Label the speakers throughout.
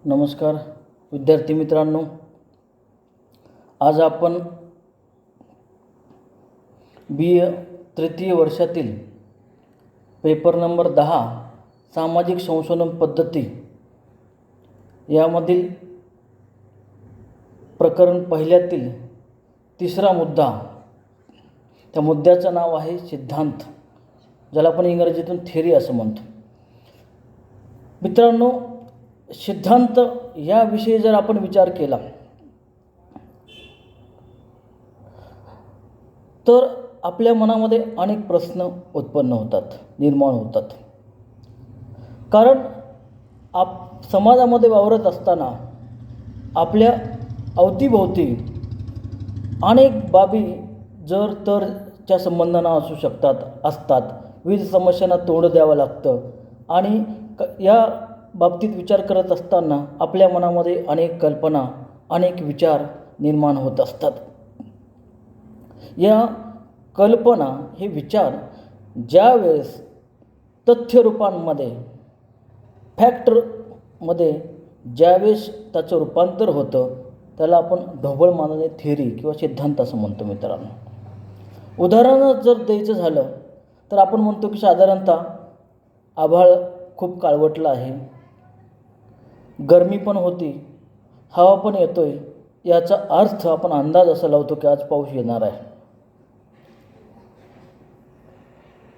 Speaker 1: नमस्कार विद्यार्थी मित्रांनो, आज आपण BA तृतीय वर्षातील पेपर नंबर 10 सामाजिक संशोधन पद्धती यामधील प्रकरण पहिल्यातील तिसरा मुद्दा, त्या मुद्द्याचं नाव आहे सिद्धांत, ज्याला आपण इंग्रजीतून थेरी असं म्हणतो. मित्रांनो, सिद्धांत याविषयी जर आपण विचार केला तर आपल्या मनामध्ये अनेक प्रश्न उत्पन्न होतात, निर्माण होतात. कारण समाजामध्ये वावरत असताना आपल्या अवतीभोवती अनेक बाबी जर तरच्या संबंधांना असू असतात. विविध समस्यांना तोंड द्यावं लागतं आणि या बाबतीत विचार करत असताना आपल्या मनामध्ये अनेक कल्पना, अनेक विचार निर्माण होत असतात. या कल्पना, हे विचार ज्यावेळेस तथ्यरूपांमध्ये, फॅक्टमध्ये ज्यावेळेस त्याचं रूपांतर होतं त्याला आपण ढोबळमानाने थेरी किंवा सिद्धांत असं म्हणतो. मित्रांनो, उदाहरण जर द्यायचं झालं तर आपण म्हणतो की साधारणतः आभाळ खूप काळवटलं आहे, गरमी पण होती, हवा पण येतोय, याचा अर्थ आपण अंदाज असा लावतो की आज पाऊस येणार आहे.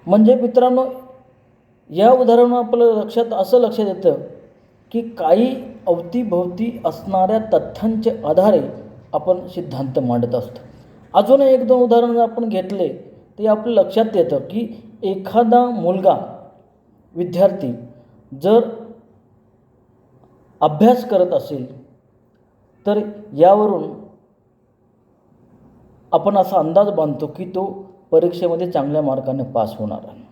Speaker 1: म्हणजे मित्रांनो, या उदाहरणात आपल्या लक्षात येतं की काही अवतीभोवती असणाऱ्या तथ्यांचे आधारे आपण सिद्धांत मांडत असतो. अजून एक दोन उदाहरण आपण घेतले ते आपल्या लक्षात येतं की एखादा मुलगा, विद्यार्थी जर अभ्यास करत असेल तर यावरून आपण असा अंदाज बांधतो की तो परीक्षेमध्ये चांगल्या मार्काने पास होणार आहे.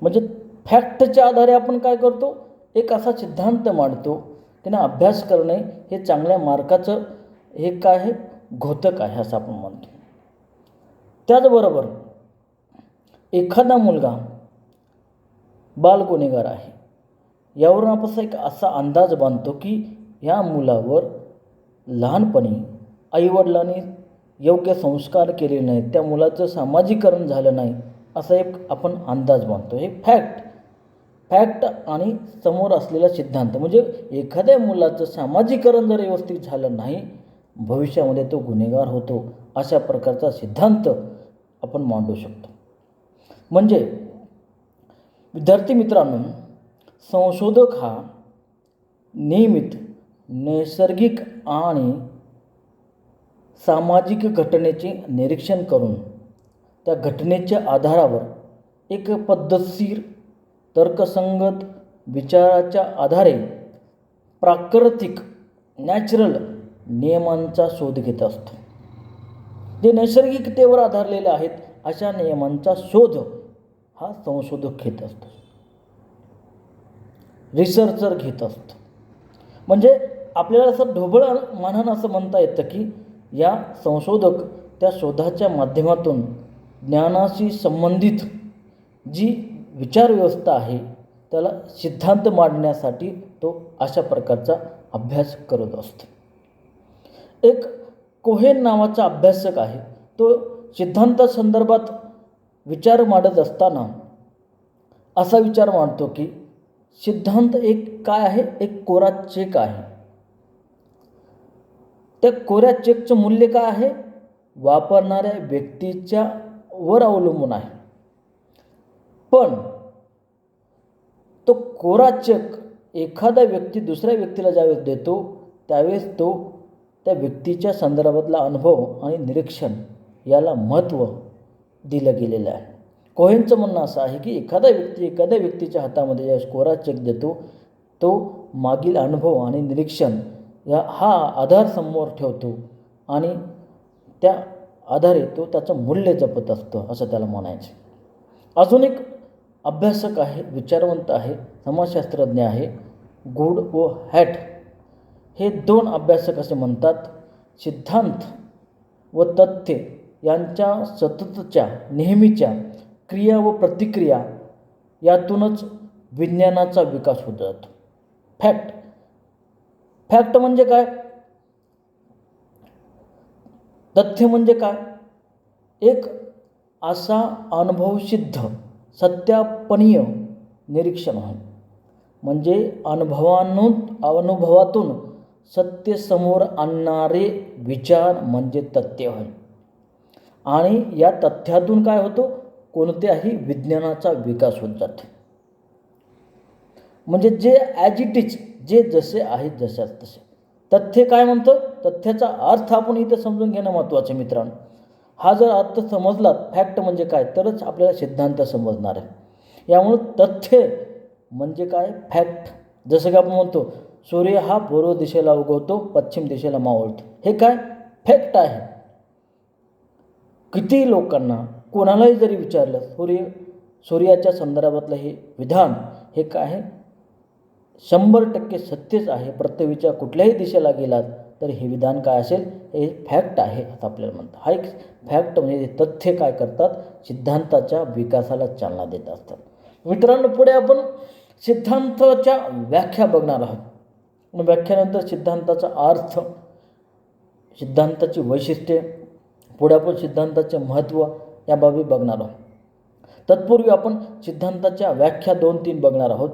Speaker 1: म्हणजे फॅक्टच्या आधारे आपण काय करतो, एक असा सिद्धांत मांडतो की ना, अभ्यास करणे हे चांगल्या मार्काचं हे काय आहे, घोतक आहे असं आपण म्हणतो. त्याचबरोबर एखादा मुलगा बाल गुन्हेगार आहे, यावरून आपण एक असा अंदाज बांधतो की या मुलावर लहानपणी आईवडिलांनी योग्य संस्कार केले नाहीत, त्या मुलाचं सामाजिकरण झालं नाही, असा एक आपण अंदाज बांधतो. हे फॅक्ट आणि समोर असलेला सिद्धांत. म्हणजे एखाद्या मुलाचं सामाजिकरण जर व्यवस्थित झालं नाही, भविष्यामध्ये तो गुन्हेगार होतो, अशा प्रकारचा सिद्धांत आपण मांडू शकतो. म्हणजे विद्यार्थी मित्रांनो, संशोधक हा नियमित नैसर्गिक आणि सामाजिक घटनेचे निरीक्षण करून त्या घटनेच्या आधारावर एक पद्धतशीर, तर्कसंगत विचाराच्या आधारे प्राकृतिक, नॅचरल नियमांचा शोध घेत असतो. जे नैसर्गिकतेवर आधारलेले आहेत अशा नियमांचा शोध हा संशोधक घेत असतो, रिसर्चर घेत असतो. म्हणजे आपल्याला असं ढोबळ मानानं असं म्हणता येतं की या संशोधक त्या शोधाच्या माध्यमातून ज्ञानाशी संबंधित जी विचारव्यवस्था आहे त्याला सिद्धांत मांडण्यासाठी तो अशा प्रकारचा अभ्यास करत असतो. एक कोहेन नावाचा अभ्यासक आहे, तो सिद्धांतासंदर्भात विचार मांडत असताना असा विचार मांडतो की सिद्धांत एक काय आहे, एक कोरा चेक आहे. त्या कोऱ्या चेकचं मूल्य काय आहे, वापरणाऱ्या व्यक्तीच्या वर अवलंबून आहे. पण तो कोरा चेक एखादा व्यक्ती दुसऱ्या व्यक्तीला ज्यावेळेस देतो त्यावेळेस तो त्या व्यक्तीच्या संदर्भातला अनुभव आणि निरीक्षण याला महत्त्व दिलं गेलेलं आहे. कोहेनचं म्हणणं असं आहे की एखाद्या व्यक्तीच्या हातामध्ये ज्यावेळेस कोरा चेक देतो, तो मागील अनुभव आणि निरीक्षण हा आधार समोर ठेवतो आणि त्या आधारे तो त्याचं मूल्य जपत असतो, असं त्याला म्हणायचं. अजून एक अभ्यासक आहे, विचारवंत आहे, समाजशास्त्रज्ञ आहे, गुड व हॅट, हे दोन अभ्यासक असे म्हणतात, सिद्धांत व तथ्य यांच्या सततच्या, नेहमीच्या क्रिया व प्रतिक्रिया यातूनच विज्ञानाचा विकास होत जातो. फॅक्ट फॅक्ट म्हणजे काय? तथ्य म्हणजे काय? एक असा अनुभवसिद्ध सत्यापनीय निरीक्षण आहे. म्हणजे अनुभवातून सत्य समोर आणणारे विचार म्हणजे तथ्य आहे. आणि या तथ्यातून काय होतं? कोणत्याही विज्ञानाचा विकास होत जातो. म्हणजे जे ॲज इट इज, जे जसे आहेत जशाच तसे. तथ्य काय म्हणतं? तथ्याचा अर्थ आपण इथं समजून घेणं महत्त्वाचं आहे मित्रांनो. हा जर अर्थ समजला, फॅक्ट म्हणजे काय, तरच आपल्याला सिद्धांत समजणार आहे. यामुळं तथ्य म्हणजे काय? फॅक्ट. जसं की आपण म्हणतो सूर्य हा पूर्व दिशेला उगवतो, पश्चिम दिशेला मावळतो. हे काय? फॅक्ट आहे. किती लोकांना कोणालाही जरी विचारलं सूर्याच्या संदर्भातलं हे विधान हे काय आहे? 100% सत्यच आहे. पृथ्वीच्या कुठल्याही दिशेला गेलात तर हे विधान काय असेल? हे फॅक्ट आहे असं आपल्याला म्हणतात. हा एक फॅक्ट म्हणजे तथ्य काय करतात? सिद्धांताच्या विकासाला चालना देत असतात. मित्रांनो, पुढे आपण सिद्धांताच्या व्याख्या बघणार आहोत. व्याख्यानंतर सिद्धांताचा अर्थ, सिद्धांताची वैशिष्ट्ये, पुढे आपण सिद्धांताचे महत्त्व या बाबी बघणार आहोत. तत्पूर्वी आपण सिद्धांताच्या व्याख्या 2-3 बघणार आहोत.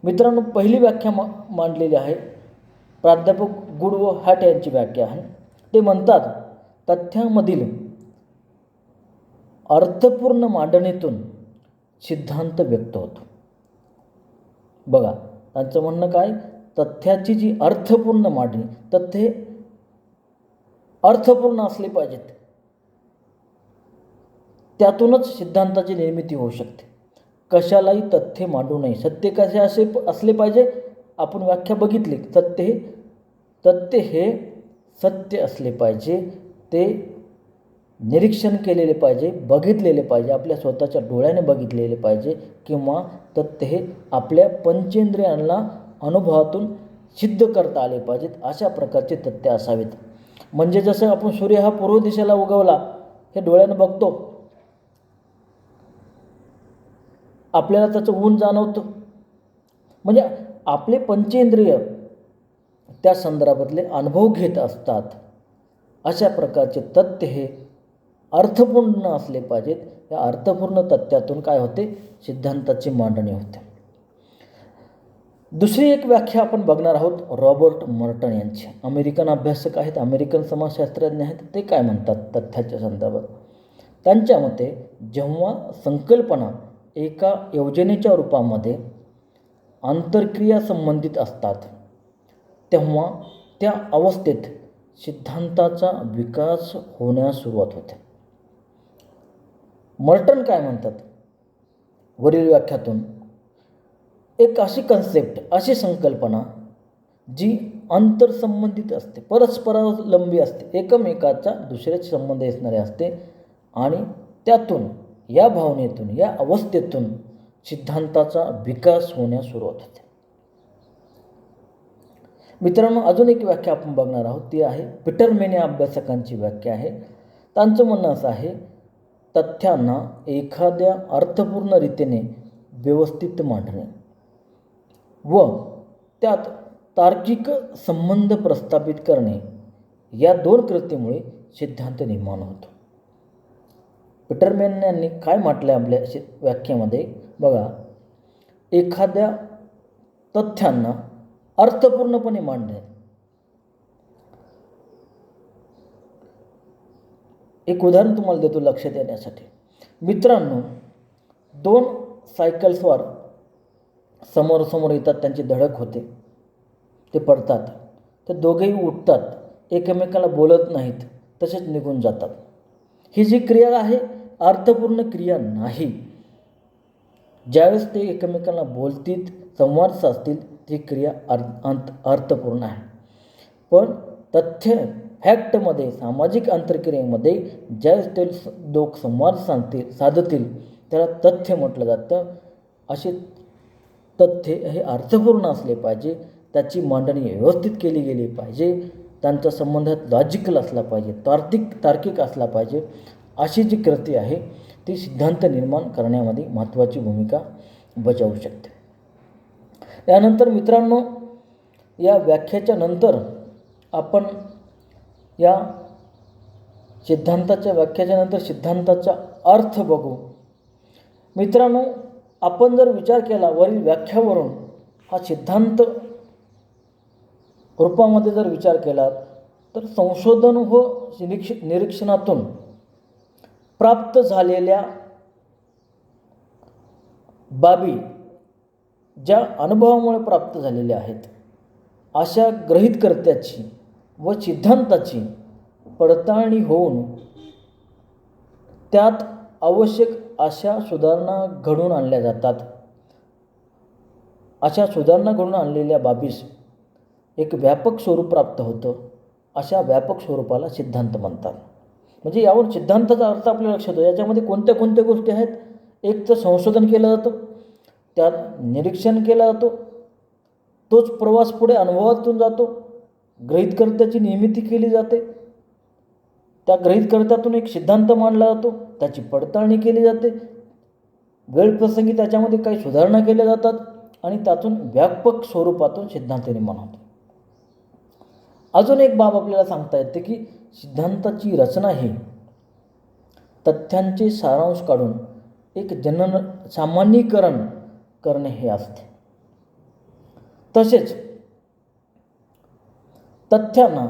Speaker 1: मित्रांनो, पहिली व्याख्या मांडलेली आहे प्राध्यापक गुड व हॅट यांची व्याख्या आहे. ते म्हणतात, तथ्यामधील अर्थपूर्ण मांडणीतून सिद्धांत व्यक्त होतो. बघा, त्यांचं म्हणणं काय? तथ्याची जी अर्थपूर्ण मांडणी, तथ्ये अर्थपूर्ण असले पाहिजेत, त्यातूनच सिद्धांताची निर्मिती होऊ शकते. कशालाही तथ्य मांडू नये. सत्य कसे असले पाहिजे? आपण व्याख्या बघितली. तथ्य हे सत्य असले पाहिजे, ते निरीक्षण केलेले पाहिजे, बघितलेले पाहिजे, आपल्या स्वतःच्या डोळ्याने बघितलेले पाहिजे, किंवा तथ्य हे आपल्या पंचेंद्रियांना अनुभवातून सिद्ध करता आले पाहिजेत. अशा प्रकारचे तथ्य असावेत. म्हणजे जसं आपण सूर्य हा पूर्व दिशेला उगवला हे डोळ्याने बघतो, आपल्याला त्याचं ऊन जाणवतं. म्हणजे आपले पंचेंद्रिय त्या संदर्भातले अनुभव घेत असतात. अशा प्रकारचे तथ्य हे अर्थपूर्ण असले पाहिजेत. या अर्थपूर्ण तथ्यातून काय होते? सिद्धांताची मांडणी होते. दुसरी एक व्याख्या आपण बघणार आहोत रॉबर्ट मर्टन यांची. अमेरिकन अभ्यासक आहेत, अमेरिकन समाजशास्त्रज्ञ आहेत. ते काय म्हणतात तथ्याच्या संदर्भात? त्यांच्या मते, जेव्हा संकल्पना एका योजनेच्या रूपामध्ये आंतरक्रिया संबंधित असतात, तेव्हा त्या अवस्थेत सिद्धांताचा विकास होण्यास सुरुवात होते. मर्टन काय म्हणतात वरील व्याख्यातून? एक अशी कन्सेप्ट, अशी संकल्पना जी आंतरसंबंधित असते, परस्परावलंबी असते, एकमेकाचा दुसऱ्याशी संबंध असणारे असते, आणि त्यातून, या भावनेतून, या अवस्थेतून सिद्धांताचा विकास होण्यास सुरुवात होते. मित्रांनो, अजून एक व्याख्या आपण बघणार आहोत. ती आहे पीटरमॅन या अभ्यासकांची व्याख्या आहे. त्यांचं म्हणणं असं आहे, तथ्यांना एखाद्या अर्थपूर्ण रीतीने व्यवस्थित मांडणे व त्यात तार्किक संबंध प्रस्थापित करणे, या 2 कृतीमुळे सिद्धांत निर्माण होतो. पीटरमॅन यांनी काय म्हटलं आपल्या व्याख्येमध्ये? बघा, एखाद्या तथ्यांना अर्थपूर्णपणे मांडणे. एक उदाहरण तुम्हाला देतो लक्षात येण्यासाठी. मित्रांनो, 2 सायकल्सवर समोरासमोर येतात, त्यांची धडक होते, ते पडतात, ते दोघेही उठतात, एकमेकाला बोलत नाहीत, तसेच निघून जातात. ही जी क्रिया आहे अर्थपूर्ण क्रिया नाही. ज्यावेळेस ते एकमेकांना बोलतील, संवाद साधतील, ती क्रिया अर्थपूर्ण आहे. पण तथ्य, फॅक्टमध्ये, सामाजिक आंतरक्रियेमध्ये ज्यावेळेस ते लोक संवाद साधतील त्याला तथ्य म्हटलं जातं. असे तथ्य हे अर्थपूर्ण असले पाहिजे, त्याची मांडणी व्यवस्थित केली गेली पाहिजे, त्यांचा संबंध लॉजिकल असला पाहिजे, तार्किक असला पाहिजे. अशी जी कृती आहे ती सिद्धांत निर्माण करण्यामध्ये महत्त्वाची भूमिका बजावू शकते. त्यानंतर मित्रांनो, या व्याख्येच्या नंतर आपण या सिद्धांताच्या व्याख्येच्या नंतर सिद्धांताचा अर्थ बघू. मित्रांनो, आपण जर विचार केला वरील व्याख्यावरून हा सिद्धांत रूपामध्ये जर विचार केला तर संशोधन व निरीक्षणातून प्राप्त झालेल्या बाबी ज्या अनुभवामुळे प्राप्त झालेल्या आहेत अशा गृहीतकर्त्याची व सिद्धांताची पडताळणी होऊन त्यात आवश्यक अशा सुधारणा घडवून आणल्या जातात. अशा सुधारणा घडवून आणलेल्या बाबीस एक व्यापक स्वरूप प्राप्त होतं. अशा व्यापक स्वरूपाला सिद्धांत म्हणतात. म्हणजे यावर सिद्धांताचा अर्थ आपल्याला लक्षात येतो. याच्यामध्ये कोणत्या कोणत्या गोष्टी आहेत? एक तर संशोधन केलं जातं, त्यात निरीक्षण केलं जातो, तोच प्रवास पुढे अनुभवातून जातो, गृहीतकर्त्याची निर्मिती केली जाते, त्या गृहीतकर्त्यातून एक सिद्धांत मांडला जातो, त्याची पडताळणी केली जाते, वेळप्रसंगी त्याच्यामध्ये काही सुधारणा केल्या जातात आणि त्यातून व्यापक स्वरूपातून सिद्धांत निर्माण होतो. अजून एक बाब आपल्याला सांगता येते की सिद्धांताची रचना ही तथ्यांचे सारांश काढून एक सामान्यीकरण करणे हे असते. तसेच तथ्यांना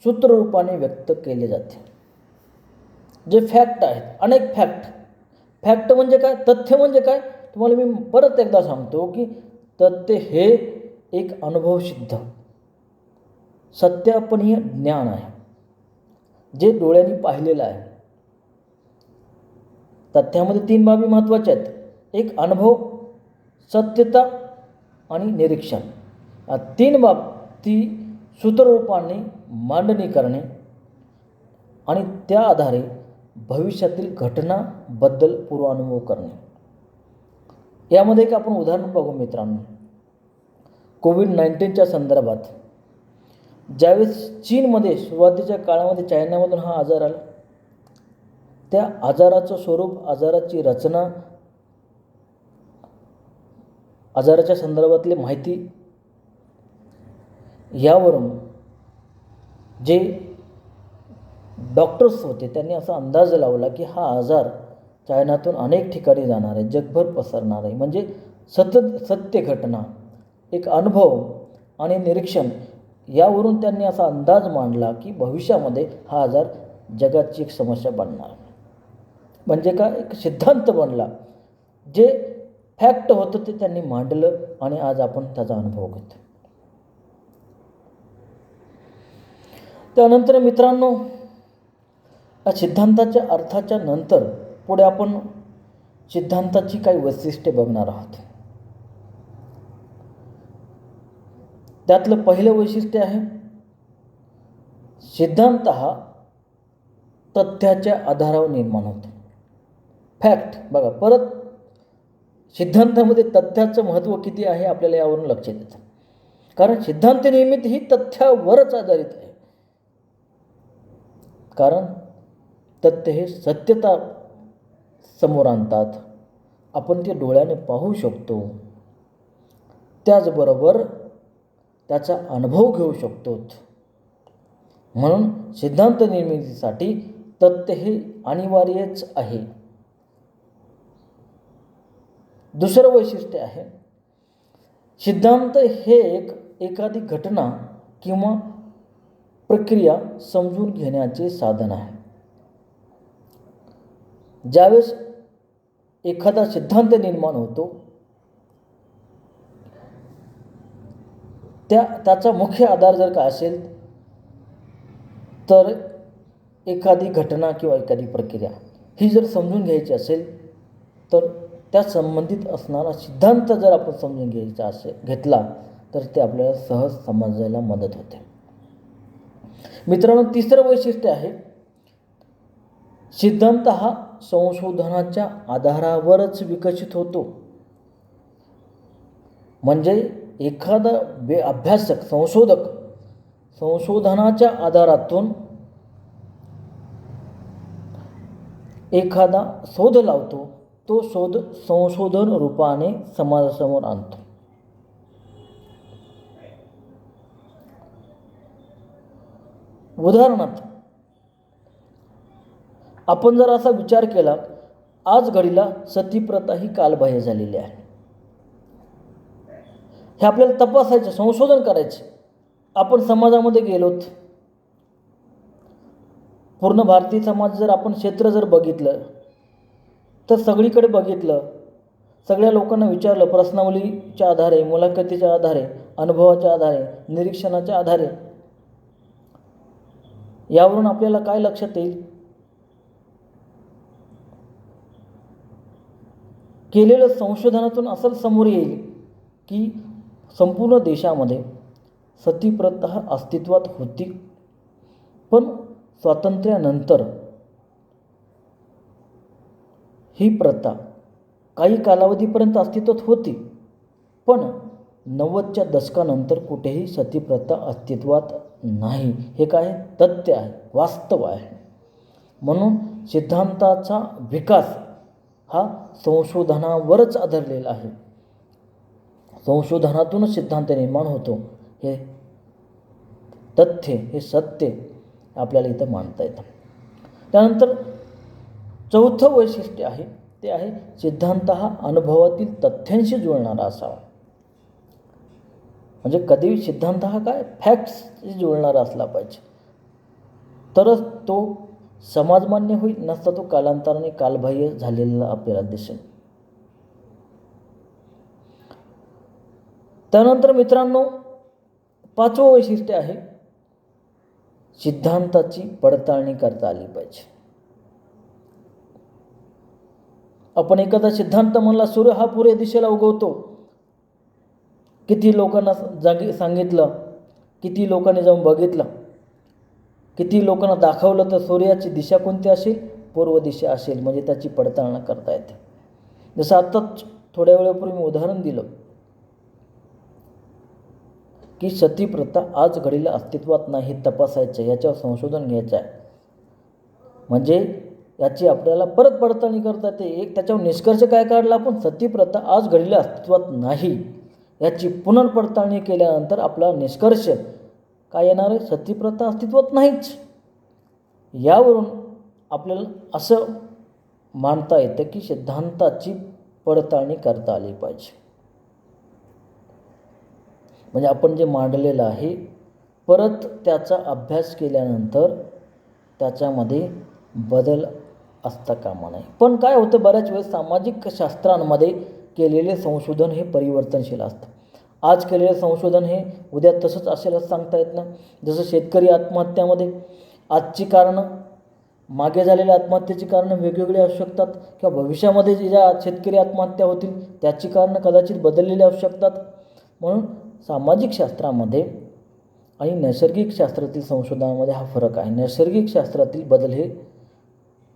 Speaker 1: सूत्ररूपाने व्यक्त केले जाते. जे फॅक्ट आहेत, अनेक फॅक्ट म्हणजे काय, तथ्य म्हणजे काय, तुम्हाला मी परत एकदा सांगतो की तथ्य हे एक अनुभवसिद्ध सत्यापनीय ज्ञान आहे जे डोळ्यांनी पाहिलेलं आहे. तथ्यामध्ये 3 बाबी महत्त्वाच्या आहेत. एक अनुभव, सत्यता आणि निरीक्षण. या 3 बाबती सूत्ररूपाने मांडणी करणे आणि त्या आधारे भविष्यातील घटनाबद्दल पूर्वानुभव करणे. यामध्ये एक आपण उदाहरण बघू मित्रांनो. कोविड-19च्या संदर्भात ज्यावेळेस चीनमध्ये सुरुवातीच्या काळामध्ये चायनामधून हा आजार आला, त्या आजाराचं स्वरूप, आजाराची रचना, आजाराच्या संदर्भातली माहिती यावरून जे डॉक्टर्स होते त्यांनी असा अंदाज लावला की हा आजार चायनातून अनेक ठिकाणी जाणार आहे, जगभर पसरणार आहे. म्हणजे सत्य घटना, एक अनुभव आणि निरीक्षण यावरून त्यांनी असा अंदाज मांडला की भविष्यामध्ये हा आजार जगाची एक समस्या बनणार. म्हणजे का, एक सिद्धांत बनला. जे फॅक्ट होतं ते त्यांनी मांडलं आणि आज आपण त्याचा अनुभव घेतो. त्यानंतर मित्रांनो, या सिद्धांताच्या अर्थाच्या नंतर पुढे आपण सिद्धांताची काही वैशिष्ट्ये बघणार आहोत. त्यातलं पहिलं वैशिष्ट्य आहे सिद्धांत हा तथ्याच्या आधारावर निर्माण होतो. फॅक्ट बघा, परत सिद्धांतामध्ये तथ्याचं महत्त्व किती आहे आपल्याला यावरून लक्षात येतं. कारण सिद्धांत निर्मिती ही तथ्यावरच आधारित आहे. कारण तथ्य हे सत्यता समोर आणतात, आपण ते डोळ्याने पाहू शकतो, त्याचबरोबर त्याचा अनुभव घेऊ शकतो. म्हणून सिद्धांत निर्मितीसाठी तथ्य हे अनिवार्यच आहे. दुसरं वैशिष्ट्य आहे सिद्धांत हे एखादी घटना किंवा प्रक्रिया समजून घेण्याचे साधन आहे. ज्यावेळेस एखादा सिद्धांत निर्माण होतो त्याचा मुख्य आधार जर काय असेल तर एखादी घटना किंवा एखादी प्रक्रिया ही जर समजून घ्यायची असेल तर त्या संबंधित असणारा सिद्धांत जर आपण समजून घ्यायचा घेतला तर ते आपल्याला सहज समजायला मदत होते. मित्रांनो, तिसरं वैशिष्ट्य आहे सिद्धांत हा संशोधनाच्या आधारावरच विकसित होतो. म्हणजे एखादा अभ्यासक, संशोधक संशोधनाच्या आधारातून एखादा शोध लावतो, तो शोध संशोधन रूपाने समाजासमोर आणतो. उदाहरणार्थ आपण जर असा विचार केला, आज घडीला सतीप्रथा ही कालबाह्य झालेली आहे. हे आपल्याला तपासायचं, संशोधन करायचं. आपण समाजामध्ये गेलोत, पूर्ण भारतीय समाज जर आपण क्षेत्र जर बघितलं तर सगळीकडे बघितलं, सगळ्या लोकांना विचारलं, प्रश्नावलीच्या आधारे, मुलाखतीच्या आधारे, अनुभवाच्या आधारे, निरीक्षणाच्या आधारे, यावरून आपल्याला काय लक्षात येईल? केलेल्या संशोधनातून असं समोर येईल की संपूर्ण देशामध्ये सतीप्रथा अस्तित्वात होती, पण स्वातंत्र्यानंतर ही प्रथा काही कालावधीपर्यंत अस्तित्वात होती, पण 90च्या दशकानंतर कुठेही सतीप्रथा अस्तित्वात नाही. हे काय तथ्य आहे, वास्तव आहे. म्हणून सिद्धांताचा विकास हा संशोधनावरच आधारलेला आहे. संशोधनातूनच सिद्धांत निर्माण होतो. हे तथ्य, हे सत्य आपल्याला इथं मांडता येतं. त्यानंतर चौथं वैशिष्ट्य आहे ते आहे सिद्धांत हा अनुभवातील तथ्यांशी जुळणारा असावा. म्हणजे कधी सिद्धांत हा काय फॅक्ट्सशी जुळणारा असला पाहिजे, तरच तो समाजमान्य होईल, नसता तो कालांतराने कालबाह्य झालेला आपल्याला दिसेल. त्यानंतर मित्रांनो, पाचवं वैशिष्ट्य आहे सिद्धांताची पडताळणी करता आली पाहिजे. आपण एखादा सिद्धांत म्हणला, सूर्य हा पूर्व दिशेला उगवतो, किती लोकांना सांगितलं, किती लोकांनी जाऊन बघितलं, किती लोकांना दाखवलं, तर सूर्याची दिशा कोणती असेल? पूर्व दिशा असेल. म्हणजे त्याची पडताळणी करता येते. जसं आत्ताच थोड्या वेळापूर्वी मी उदाहरण दिलं की सतीप्रथा आज घडीला अस्तित्वात नाही, तपासायचं, याच्यावर संशोधन घ्यायचं आहे. म्हणजे याची आपल्याला परत पडताळणी करता येते. एक त्याच्यावर निष्कर्ष काय काढला आपण? सतीप्रथा आज घडीला अस्तित्वात नाही. याची पुनर्पडताळणी केल्यानंतर आपला निष्कर्ष काय येणार आहे? सतीप्रथा अस्तित्वात नाहीच. यावरून आपल्याला असं मानता येतं की सिद्धांताची पडताळणी करता आली पाहिजे. म्हणजे आपण जे मांडलेलं आहे, परत त्याचा अभ्यास केल्यानंतर त्याच्यामध्ये बदल असता कामा नये. पण काय होतं, बऱ्याच वेळेस सामाजिक शास्त्रांमध्ये केलेले संशोधन हे परिवर्तनशील असतं. आज केलेले संशोधन हे उद्या तसंच असेल असं सांगता येत नाही. जसं शेतकरी आत्महत्यामध्ये आजची कारणं, मागे झालेल्या आत्महत्येची कारणं वेगवेगळी असू शकतात, किंवा भविष्यामध्ये ज्या शेतकरी आत्महत्या होतील त्याची कारणं कदाचित बदललेली असू शकतात. म्हणून सामाजिक शास्त्रामध्ये आणि नैसर्गिक शास्त्रातील संशोधनामध्ये हा फरक आहे. नैसर्गिक शास्त्रातील बदल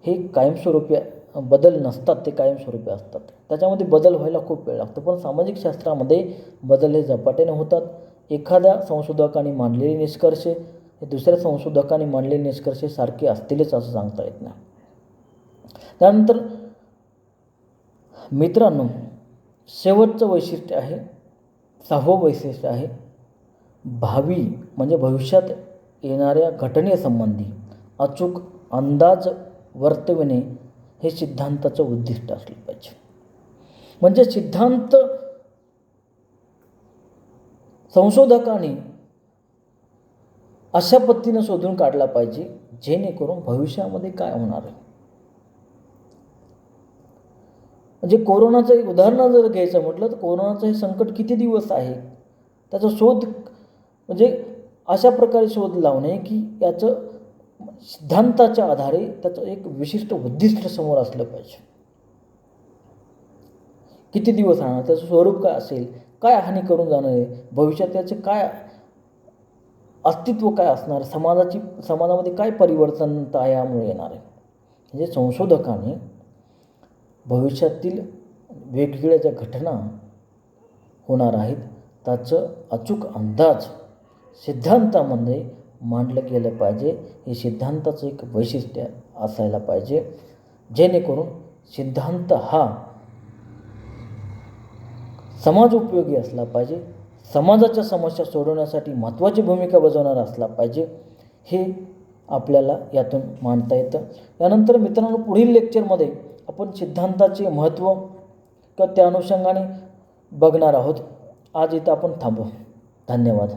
Speaker 1: हे कायमस्वरूपी बदल नसतात, ते कायमस्वरूपी असतात. त्याच्यामध्ये बदल व्हायला खूप वेळ लागतो. पण सामाजिक शास्त्रामध्ये बदल हे झपाट्याने होतात. एखाद्या संशोधकाने मांडलेले निष्कर्ष हे दुसऱ्या संशोधकाने मांडलेले निष्कर्ष सारखे असतीलच असं सांगता येत नाही. त्यानंतर मित्रांनो, शेवटचं वैशिष्ट्य आहे, सहावं वैशिष्ट्य आहे भावी म्हणजे भविष्यात येणाऱ्या घटनेसंबंधी अचूक अंदाज वर्तविणे हे सिद्धांताचं उद्दिष्ट असलं पाहिजे. म्हणजे सिद्धांत संशोधकांनी अशा पद्धतीनं शोधून काढला पाहिजे जेणेकरून भविष्यामध्ये काय होणार आहे. म्हणजे कोरोनाचं एक उदाहरण जर घ्यायचं म्हटलं तर कोरोनाचं हे संकट किती दिवस आहे, त्याचा शोध म्हणजे अशा प्रकारे शोध लावणे की याचं सिद्धांताच्या आधारे त्याचं एक विशिष्ट उद्दिष्ट समोर असलं पाहिजे. किती दिवस राहणार, त्याचं स्वरूप काय असेल, काय हानी करून जाणार आहे, भविष्यात त्याचे काय अस्तित्व काय असणार, समाजामध्ये काय परिवर्तन यामुळे येणार आहे. म्हणजे संशोधकांनी भविष्यातील वेगवेगळ्या ज्या घटना होणार आहेत त्याचं अचूक अंदाज सिद्धांतामध्ये मांडलं गेलं पाहिजे. हे सिद्धांताचं एक वैशिष्ट्य असायला पाहिजे, जेणेकरून सिद्धांत हा समाज उपयोगी असला पाहिजे, समाजाच्या समस्या सोडवण्यासाठी महत्त्वाची भूमिका बजावणारा असला पाहिजे. हे आपल्याला यातून मांडता येतं. यानंतर मित्रांनो, पुढील लेक्चरमध्ये आपण सिद्धांताचे महत्त्व किंवा त्या अनुषंगाने बघणार आहोत. आज इथं आपण थांबू. धन्यवाद.